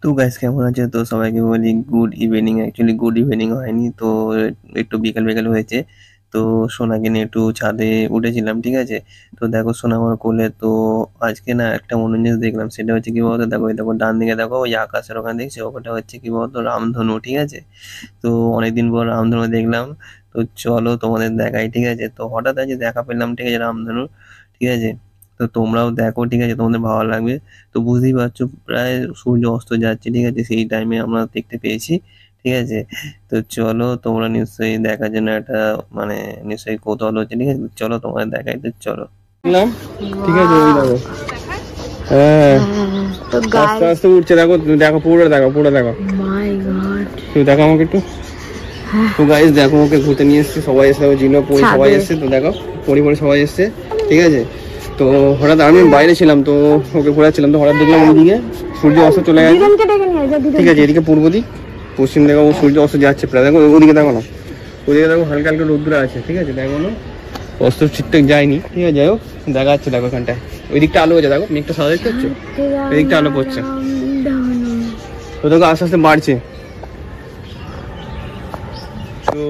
তো গাইস কেমন আছে? তো সবাইকে বলি good evening. Actually good evening হয়নি, তো একটু বিকাল বিকাল হয়েছে। তো সোনাকে নিয়ে একটু ছাদে উঠেছিলাম, ঠিক আছে? তো দেখো সোনা আমার কোলে। তো আজকে না একটা অন্য জিনিস দেখলাম, সেটা হচ্ছে কি বলতো, দেখো এই দেখো ডান দিকে দেখো, ওই আকাশের ওখানে দেখছি, ওটা হচ্ছে কি বলতো রামধনু, ঠিক আছে? তো অনেকদিন পর রামধনু দেখলাম। তো চলো তোমাদের দেখাই, ঠিক আছে? তো হঠাৎ আজ দেখা পেলাম, ঠিক আছে, রামধনু, ঠিক আছে? তো তোমরাও দেখো, ঠিক আছে? তোমাদের ভালো লাগবে। তো বুঝতেই পারছো প্রায় সূর্য অস্ত যাচ্ছে, ঠিক আছে? সেই টাইমে আমরা দেখতে পেয়েছি, ঠিক আছে? তো চলো তোমরা নিশ্চয়ই দেখার জন্য একটা মানে নিশ্চয়ই কৌতূহল হচ্ছে, ঠিক আছে? চলো তোমাদের দেখাই, তো চলো দেখলাম, ঠিক আছে? ওই দেখো, হ্যাঁ তো আস্তে গাইস, আস্তে উঠছে, দেখো তুমি দেখো, পুরো দেখো, পুরো দেখো, মাই গড, তুমি দেখো আমাকে একটু। তো গাইস দেখো, ওকে ঘুরতে নিয়ে এসছে, সবাই এসে, জিনো পরি সবাই এসছে। তো দেখো পরি সবাই এসছে, ঠিক আছে? তো হঠাৎ আমি বাইরে ছিলাম, তো ওকে ঘোরাচ্ছিলাম, তো হঠাৎ দেখলাম ওইদিকে সূর্য অস্ত চলে গেছে, ঠিক আছে? এদিকে পূর্ব দিক, পশ্চিম দেখো সূর্য অস্ত যাচ্ছে প্রায়, দেখো ওদিকে দেখো না, ওদিকে দেখো হালকা হালকা রোদ্দুর আছে, ঠিক আছে? দেখো না অস্ত ঠিকঠাক যায়নি, ঠিক আছে? যাই হোক দেখা যাচ্ছে, দেখো এখানটায় ওই দিকটা আলো হচ্ছে, দেখো মেঘটা সাদা দেখতে পাচ্ছ, ওই দিকটা আলো পড়ছে। তো দেখো আস্তে আস্তে বাড়ছে। তো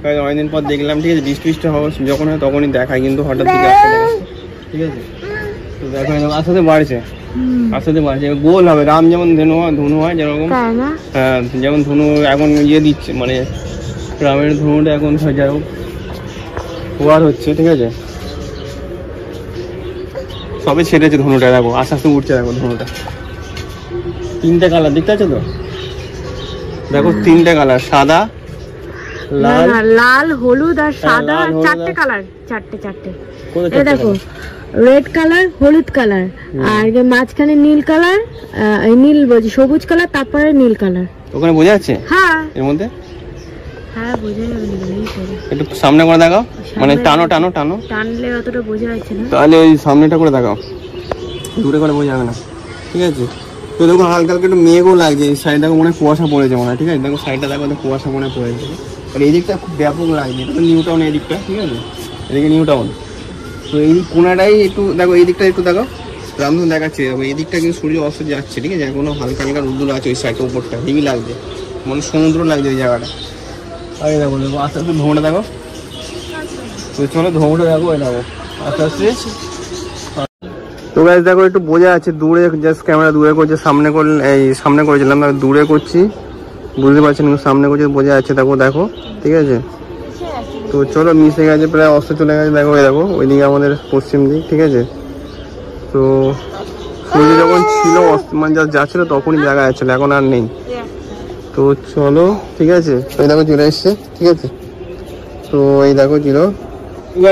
প্রায় অনেকদিন পর দেখলাম, ঠিক আছে? বৃষ্টি বৃষ্টি হওয়া যখন হয় তখনই দেখায়, কিন্তু হঠাৎ দিকে আসতে দেখা, ঠিক আছে? তো দেখো আস্তে আস্তে বাড়ছে, আস্তে আস্তে বাড়ছে, গোল হবে রাম যেমন ধনু হয় যেরকম, হ্যাঁ যেমন ধনু এখন ইয়ে দিচ্ছে, মানে রামের ধনুটা এখন যাই হোক ওয়ার হচ্ছে, ঠিক আছে? সবে ছেড়েছে ধনুটা, দেখো আস্তে আস্তে উঠছে, দেখো ধনুটা তিনটে কালার দেখতে পাচ্ছ তো, দেখো তিনটে কালার, সাদা লাল, লাল হলুদ আর সাদা, লাল, হলুদ চারটে আর- কালার, চারটে চারটে। কোথায় এই চারটে দেখো, colour? রেড কালার, হলুদ কালার, আর যে মাঝখানে নীল কালার, নীল বলছি সবুজ কালার, তারপরে নীল কালার। ওখানে বোঝা যাচ্ছে হ্যাঁ এর মধ্যে? হ্যাঁ, বোঝা যাবে না, এই করে। একটু সামনে করে দেখাও, মানে টানো টানো টানো, টানলে অতটা বোঝা যাচ্ছে না। তাহলে ওই সামনেটা করে দেখাও, দূরে করে বোঝা যাবে না, ঠিক আছে? তো দেখো হালকা হালকা একটু মেঘও লাগছে, এই সাইড দেখো মনে হয় কুয়াশা পড়েছে মনে হয়, ঠিক আছে? দেখো সাইডটা দেখো, কুয়াশা মনে হয় পড়েছে, আর এই দিকটা খুব ব্যাপক লাগছে, এটা তো নিউ টাউন এই দিকটা, ঠিক আছে? এদিকে নিউ টাউন। তো এই কোনাটাই একটু দেখো, এই দিকটা একটু দেখো, রামধন দেখাচ্ছে, এই দিকটা কিন্তু সূর্য অস্ত যাচ্ছে, ঠিক আছে? এখনো হালকা হালকা রোদ্দুর আছে ওই সাইডটা, উপরটা হেভি লাগছে, মানে সমুদ্র লাগছে ওই জায়গাটা। আরে দেখো দেখো আস্তে আস্তে ধোঁয়াটা দেখো, তো চলো ধোঁয়াটা দেখো, ওই দেখো আস্তে আস্তে। তো গাইস দেখো একটু বোঝা যাচ্ছে দূরে, জাস্ট ক্যামেরা দূরে করছে, সামনে করলে এই সামনে করেছিলাম, দূরে করছি বুঝতে পারছেন, কিন্তু সামনে করছে বোঝা যাচ্ছে, দেখো দেখো, ঠিক আছে? তো চলো মিশে গেছে, প্রায় অস্ত চলে গেছে, দেখো এই দেখো ওইদিকে আমাদের পশ্চিম দিক, ঠিক আছে? তো সূর্য যখন ছিল মানে যা যাচ্ছিল তখনই দেখা যাচ্ছিল, এখন আর নেই। তো চলো, ঠিক আছে? এই দেখো চলে এসছে, ঠিক আছে? তো এই দেখো ছিল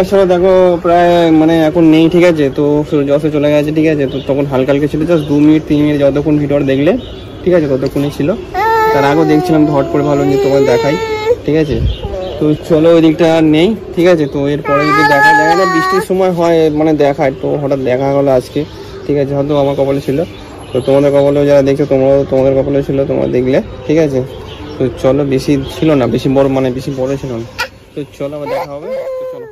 আসলে, দেখো প্রায় মানে এখন নেই, ঠিক আছে? তো সূর্য অস্ত চলে গেছে, ঠিক আছে? তো তখন হালকা হালকা ছিল, জাস্ট 2 মিনিট 3 মিনিট যতক্ষণ ভিডিওটা দেখলে, ঠিক আছে, ততক্ষণই ছিল। তার আগেও দেখছিলাম, তো হট করে ভালো যে তোমার দেখাই, ঠিক আছে? তো চলো ওই দিকটা আর নেই, ঠিক আছে? তো এরপরে যদি দেখা যায় না, বৃষ্টির সময় হয় মানে দেখায়, তো হঠাৎ দেখা হলো আজকে, ঠিক আছে? হয়তো আমার কপালে ছিল, তো তোমাদের কপালেও যারা দেখছো তোমরাও, তোমাদের কপালে ছিল, তোমরা দেখলে, ঠিক আছে? তো চলো বেশি ছিল না, বেশি বড় মানে বেশি বড় ছিল না। তো চলো আবার দেখা হবে, তো চলো।